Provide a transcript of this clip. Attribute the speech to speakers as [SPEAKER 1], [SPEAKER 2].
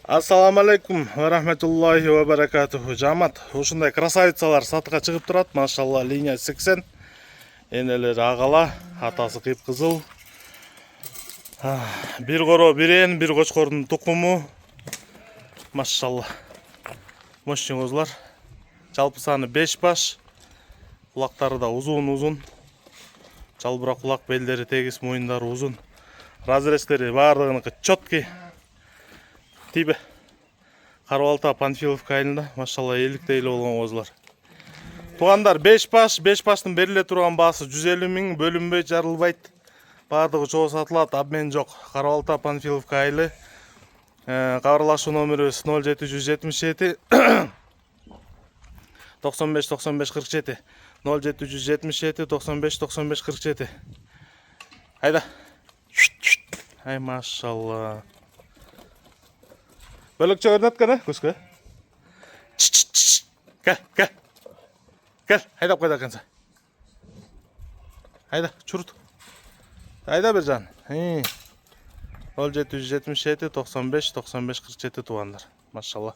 [SPEAKER 1] Ассаламу алейкум ва рахматуллахи ва баракатуху. Жамат, ушундай красавицалар сатыга чыгып турат. Машалла, линия 80. Энелери агала, атасы кыпкызыл. Бир коро, бир эн, бир кочкордун тукуму. Машалла. Мощный Жалпы саны 5 баш. Кулактары да узун. Жалбыра кулак, белдери тегиз, мойындары узун. Разрезтери бардыгыныкы чоткий. Тибе. Карабалта Панфиловка айылында, машалла, эликтей эле болгон козулар. Тугандар 5 баш, 5 баштын бериле турган баасы 150 миң, бөлүнбөй жарылбайт. Бардыгы чогуу сатылат, обмен жок. Карабалта Панфиловка айылы. Кабарлашуу номерибиз 0777 95 47. 0777 95 47. Айда. Ай, машалла. Бөлөкчө өрнөткөн, көскө. Кел, айдап койду экенсиң. Айда, чурут. Айда бер жан. 0777 95 47 тугандар. Машалла.